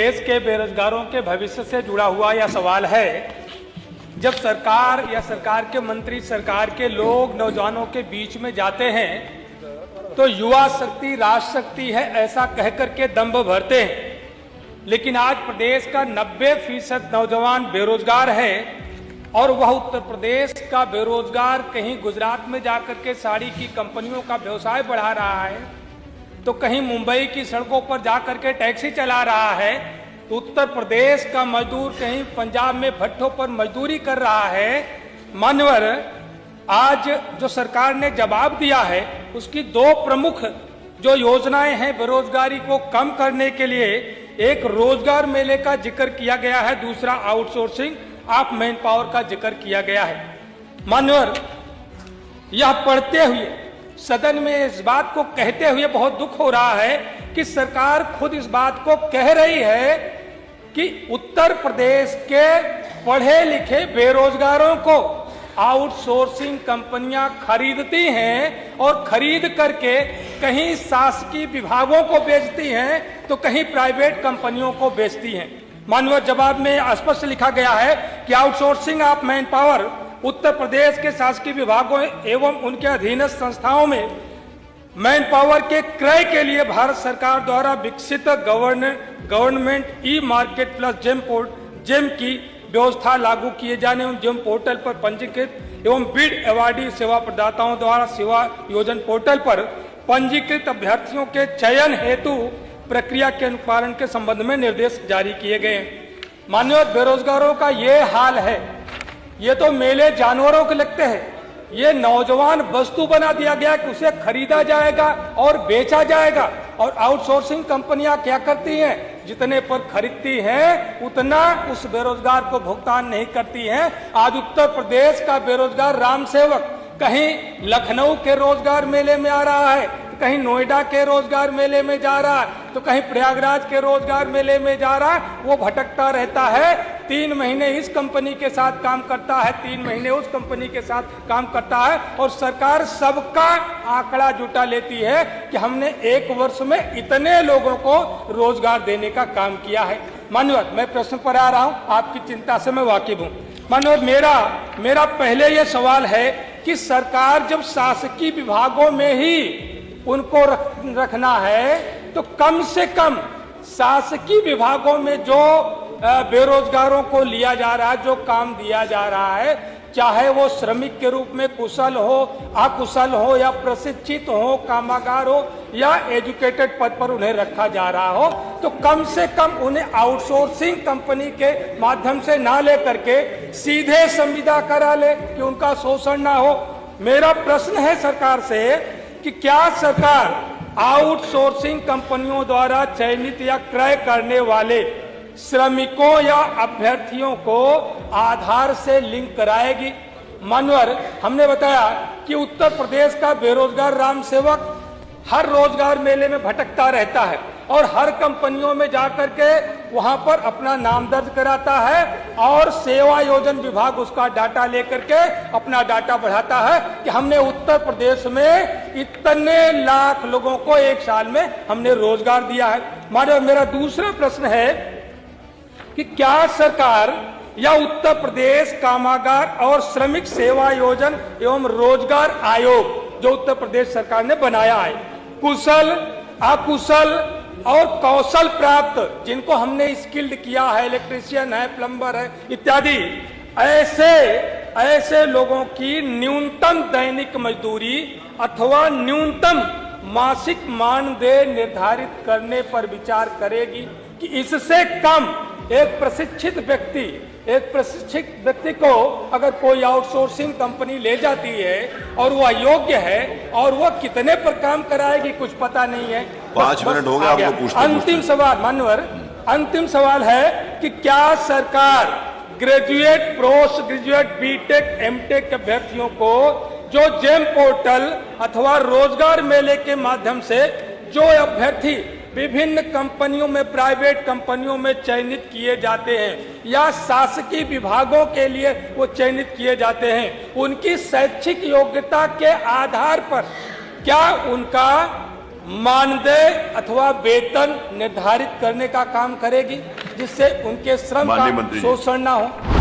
प्रदेश के बेरोजगारों के भविष्य से जुड़ा हुआ यह सवाल है। जब सरकार या सरकार के मंत्री, सरकार के लोग नौजवानों के बीच में जाते हैं तो युवा शक्ति राष्ट्र शक्ति है ऐसा कह करके दंभ भरते हैं, लेकिन आज प्रदेश का 90% नौजवान बेरोजगार है और वह उत्तर प्रदेश का बेरोजगार कहीं गुजरात में जाकर के साड़ी की कंपनियों का व्यवसाय बढ़ा रहा है, तो कहीं मुंबई की सड़कों पर जाकर के टैक्सी चला रहा है, तो उत्तर प्रदेश का मजदूर कहीं पंजाब में भट्ठों पर मजदूरी कर रहा है। मान्यवर, आज जो सरकार ने जवाब दिया है उसकी दो प्रमुख जो योजनाएं हैं बेरोजगारी को कम करने के लिए, एक रोजगार मेले का जिक्र किया गया है, दूसरा आउटसोर्सिंग ऑफ मैन पावर का जिक्र किया गया है। मान्यवर, यह पढ़ते हुए सदन में इस बात को कहते हुए बहुत दुख हो रहा है कि सरकार खुद इस बात को कह रही है कि उत्तर प्रदेश के पढ़े लिखे बेरोजगारों को आउटसोर्सिंग कंपनियां खरीदती हैं और खरीद करके कहीं शासकीय विभागों को बेचती हैं तो कहीं प्राइवेट कंपनियों को बेचती हैं। मानव जवाब में स्पष्ट लिखा गया है कि outsourcing of man power Uttar Pradesh के शासकीय विभागों एवं उनके अधीनस्थ संस्थाओं में मैन पावर के क्रय के लिए भारत सरकार द्वारा विकसित government e market plus GeM की व्यवस्था लागू किए जाने एवं जेम पोर्टल पर पंजीकृत एवं बिड अवार्डी सेवा प्रदाताओं द्वारा सेवा योजन पोर्टल पर पंजीकृत अभ्यर्थियों के चयन हेतु प्रक्रिया के अनुपालन के संबंध में निर्देश जारी किए गए। माननीय बेरोजगारों का ये हाल है, ये तो मेले जानवरों के लगते हैं, ये नौजवान वस्तु बना दिया गया कि उसे खरीदा जाएगा और बेचा जाएगा। और आउटसोर्सिंग कंपनियां क्या करती हैं, जितने पर खरीदती हैं उतना उस बेरोजगार को भुगतान नहीं करती हैं। आज उत्तर प्रदेश का बेरोजगार राम सेवक कहीं लखनऊ के रोजगार मेले में आ रहा है, कहीं नोएडा के रोजगार मेले में जा रहा है, तो कहीं प्रयागराज के रोजगार मेले में जा रहा है, वो भटकता रहता है। 3 महीने इस कंपनी के साथ काम करता है, 3 महीने उस कंपनी के साथ काम करता है और सरकार सबका आंकड़ा जुटा लेती है कि हमने 1 वर्ष में इतने लोगों को रोजगार देने का काम किया है। मान्यवर, मैं प्रश्न पर आ रहा हूं, आपकी चिंता से मैं वाकिफ हूं। मान्यवर, मेरा पहले यह सवाल है कि सरकार जब शासकीय विभागों में ही उनको रखना है तो कम से कम शासकीय विभागों में जो बेरोजगारों को लिया जा रहा है, जो काम दिया जा रहा है, चाहे वो श्रमिक के रूप में कुशल हो, अकुशल हो या प्रशिक्षित हो, कामगार हो या एजुकेटेड पद पर उन्हें रखा जा रहा हो, तो कम से कम उन्हें आउटसोर्सिंग कंपनी के माध्यम से ना ले करके सीधे संविदा करा ले कि उनका शोषण ना हो। मेरा प्रश्न है सरकार से कि क्या सरकार आउटसोर्सिंग कंपनियों द्वारा चयनित या क्रय करने वाले श्रमिकों या अभ्यर्थियों को आधार से लिंक कराएगी? मान्यवर, हमने बताया कि उत्तर प्रदेश का बेरोजगार राम सेवक हर रोजगार मेले में भटकता रहता है और हर कंपनियों में जाकर के वहां पर अपना नाम दर्ज कराता है और सेवा योजन विभाग उसका डाटा लेकर के अपना डाटा बढ़ाता है कि हमने उत्तर प्रदेश में इतने लाख लोगों को 1 साल में हमने रोजगार दिया है। मानो मेरा दूसरा प्रश्न है कि क्या सरकार या उत्तर प्रदेश कामगार और श्रमिक सेवा योजन एवं रोजगार आयोग जो उत्तर प्रदेश सरकार ने बनाया है, कुशल अकुशल और कौशल प्राप्त जिनको हमने स्किल्ड किया है, इलेक्ट्रीशियन है, प्लम्बर है इत्यादि, ऐसे लोगों की न्यूनतम दैनिक मजदूरी अथवा न्यूनतम मासिक मानदेय निर्धारित करने पर विचार करेगी कि इससे कम एक प्रशिक्षित व्यक्ति को अगर कोई आउटसोर्सिंग कंपनी ले जाती है और वह योग्य है और वह कितने पर काम कराएगी कुछ पता नहीं है। 5 मिनट हो गए आपको पूछते। अंतिम सवाल मान्यवर, अंतिम सवाल है कि क्या सरकार graduate, post graduate, BTech, MTech अभ्यर्थियों को जो जेम पोर्टल अथवा रोजगार मेले के माध्यम से जो अभ्यर्थी विभिन्न कंपनियों में, प्राइवेट कंपनियों में चयनित किए जाते हैं या शासकीय विभागों के लिए वो चयनित किए जाते हैं, उनकी शैक्षिक योग्यता के आधार पर क्या उनका मानदेय अथवा वेतन निर्धारित करने का काम करेगी, जिससे उनके श्रम माननीय का मंत्री जी। शोषण ना हो।